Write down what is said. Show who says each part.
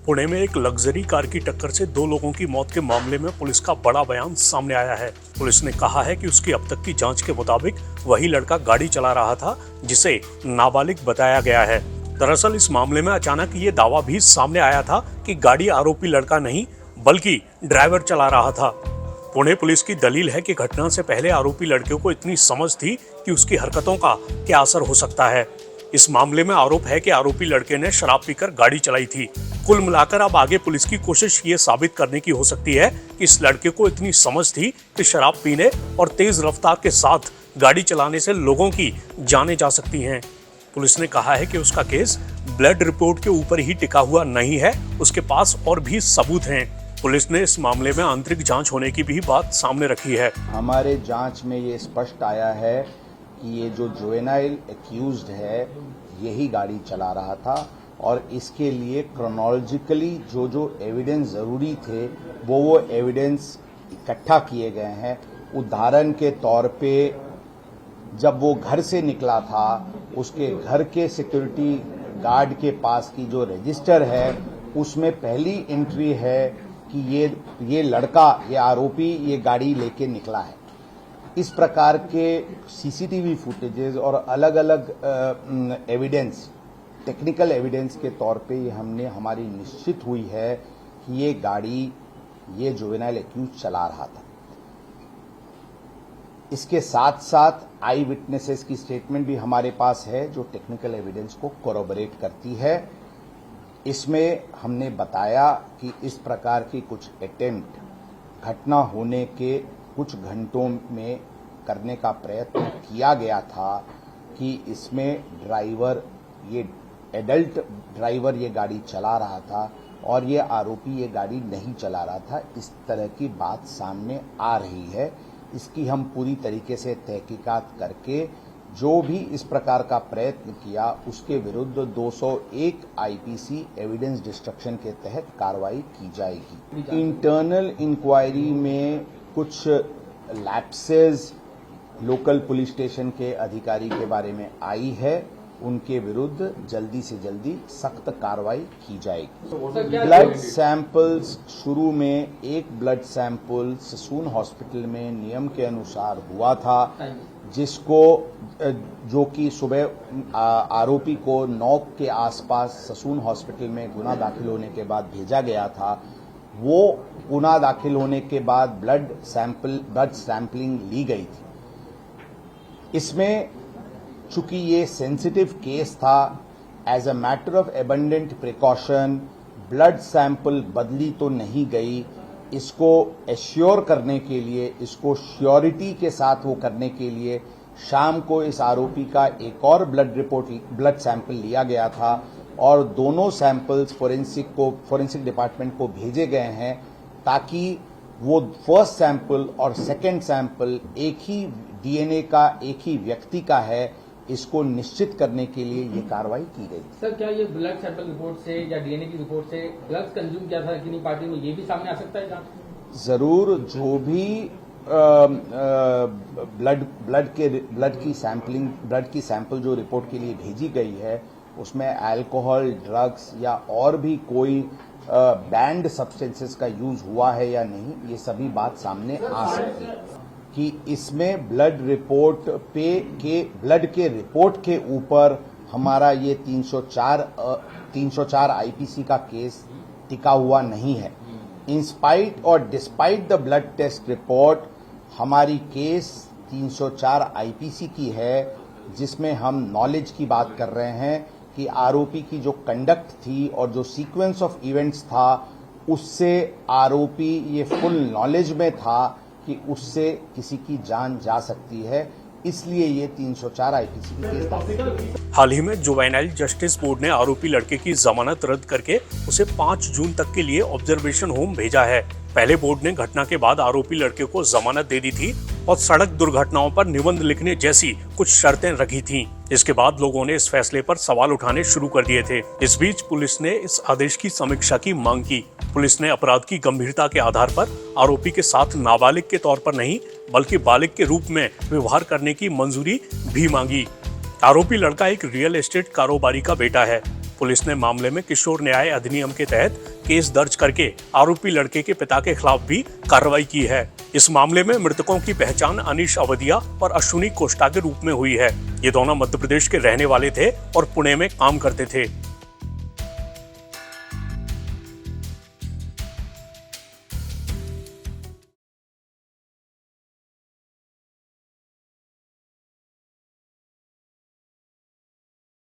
Speaker 1: पुणे में एक luxury car की टक्कर से 2 लोगों की मौत के मामले में पुलिस का बड़ा बयान सामने आया है। पुलिस ने कहा है कि उसकी अब तक की जांच के मुताबिक वही लड़का गाड़ी चला रहा था जिसे नाबालिग बताया गया है। दरअसल इस मामले में अचानक ये दावा भी सामने आया था कि गाड़ी आरोपी लड़का नहीं बल्कि ड्राइवर चला रहा था। पुणे पुलिस की दलील है कि घटना से पहले आरोपी लड़के को इतनी समझ थी कि उसकी हरकतों का क्या असर हो सकता है। इस मामले में आरोप है कि आरोपी लड़के ने शराब पीकर गाड़ी चलाई थी। कुल मिलाकर अब आगे पुलिस की कोशिश ये साबित करने की हो सकती है कि इस लड़के को इतनी समझ थी कि शराब पीने और तेज रफ्तार के साथ गाड़ी चलाने से लोगों की जानें जा सकती हैं। पुलिस ने कहा है कि उसका केस ब्लड रिपोर्ट के ऊपर ही टिका हुआ नहीं है, उसके पास और भी सबूत हैं। पुलिस ने इस मामले में आंतरिक जांच होने की भी बात सामने रखी है।
Speaker 2: हमारे जांच में ये स्पष्ट आया है कि ये जो जुवेनाइल एक्यूज्ड है यही गाड़ी चला रहा था और इसके लिए क्रोनोलॉजिकली जो एविडेंस जरूरी थे वो एविडेंस इकट्ठा किए गए हैं। उदाहरण के तौर पे जब वो घर से निकला था उसके घर के सिक्योरिटी गार्ड के पास की जो रजिस्टर है उसमें पहली एंट्री है कि ये लड़का, ये आरोपी ये गाड़ी लेके निकला है। इस प्रकार के सीसीटीवी फुटेजेस और अलग अलग एविडेंस, टेक्निकल एविडेंस के तौर पे हमारी निश्चित हुई है कि ये गाड़ी ये जुवेनाइल एक्यूज चला रहा था। इसके साथ साथ आई विटनेसेस की स्टेटमेंट भी हमारे पास है जो टेक्निकल एविडेंस को कोरोबोरेट करती है। इसमें हमने बताया कि इस प्रकार की कुछ अटेम्प्ट घटना होने के कुछ घंटों में करने का प्रयत्न किया गया था कि इसमें ड्राइवर, ये एडल्ट ड्राइवर ये गाड़ी चला रहा था और ये आरोपी ये गाड़ी नहीं चला रहा था। इस तरह की बात सामने आ रही है। इसकी हम पूरी तरीके से तहकीकात करके जो भी इस प्रकार का प्रयत्न किया उसके विरुद्ध 201 आईपीसी एविडेंस डिस्ट्रक्शन के तहत कार्रवाई की जाएगी। इंटरनल इंक्वायरी में कुछ लैप्सेस लोकल पुलिस स्टेशन के अधिकारी के बारे में आई है, उनके विरुद्ध जल्दी से जल्दी सख्त कार्रवाई की जाएगी। ब्लड सैंपल्स, शुरू में एक ब्लड सैंपल ससून हॉस्पिटल में नियम के अनुसार हुआ था जिसको जो कि सुबह आरोपी को 9 के आसपास ससून हॉस्पिटल में गुना दाखिल होने के बाद भेजा गया था। वो गुना दाखिल होने के बाद ब्लड सैंपलिंग ली गई थी। इसमें चूंकि ये सेंसिटिव केस था, as a matter of abundant precaution blood sample बदली तो नहीं गई। इसको एश्योर करने के लिए, इसको श्योरिटी के साथ वो करने के लिए शाम को इस आरोपी का एक और ब्लड सैंपल लिया गया था और दोनों सैंपल्स फोरेंसिक डिपार्टमेंट को भेजे गए हैं ताकि वो फर्स्ट सैंपल और सेकंड सैंपल एक ही डीएनए का, एक ही व्यक्ति का है, इसको निश्चित करने के लिए ये कार्रवाई की गई।
Speaker 3: सर, क्या ये ब्लड सैंपल रिपोर्ट से या डीएनए की रिपोर्ट से ड्रग्स कंज्यूम किया था किन्हीं पार्टी में, ये भी सामने आ सकता है?
Speaker 2: जरूर, जो भी ब्लड की सैंपल जो रिपोर्ट के लिए भेजी गई है उसमें अल्कोहल, ड्रग्स या और भी कोई बैंड सब्सटेंसेस का यूज हुआ है या नहीं, ये सभी बात सामने आ सकती है। कि इसमें ब्लड के रिपोर्ट के ऊपर हमारा ये 304 आईपीसी का केस टिका हुआ नहीं है। इन स्पाइट और despite the blood test report हमारी केस 304 आईपीसी की है, जिसमें हम नॉलेज की बात कर रहे हैं कि आरोपी की जो कंडक्ट थी और जो सीक्वेंस ऑफ इवेंट्स था उससे आरोपी ये फुल नॉलेज में था कि उससे किसी की जान जा सकती है, इसलिए ये 304 आईपीसी की केस था।
Speaker 1: हाल ही में जुवेनाइल जस्टिस बोर्ड ने आरोपी लड़के की जमानत रद्द करके उसे 5 जून तक के लिए ऑब्जर्वेशन होम भेजा है। पहले बोर्ड ने घटना के बाद आरोपी लड़के को जमानत दे दी थी और सड़क दुर्घटनाओं पर निबंध लिखने जैसी कुछ शर्तें रखी थीं। इसके बाद लोगों ने इस फैसले पर सवाल उठाने शुरू कर दिए थे। इस बीच पुलिस ने इस आदेश की समीक्षा की मांग की। पुलिस ने अपराध की गंभीरता के आधार पर आरोपी के साथ नाबालिग के तौर पर नहीं बल्कि बालिग के रूप में व्यवहार करने की मंजूरी भी मांगी। आरोपी लड़का एक रियल एस्टेट कारोबारी का बेटा है। पुलिस ने मामले में किशोर न्याय अधिनियम के तहत केस दर्ज करके आरोपी लड़के के पिता के खिलाफ भी कार्रवाई की है। इस मामले में मृतकों की पहचान अनीश अवधिया और अश्विनी कोष्टा के रूप में हुई है। ये दोनों मध्य प्रदेश के रहने वाले थे और पुणे में काम करते थे।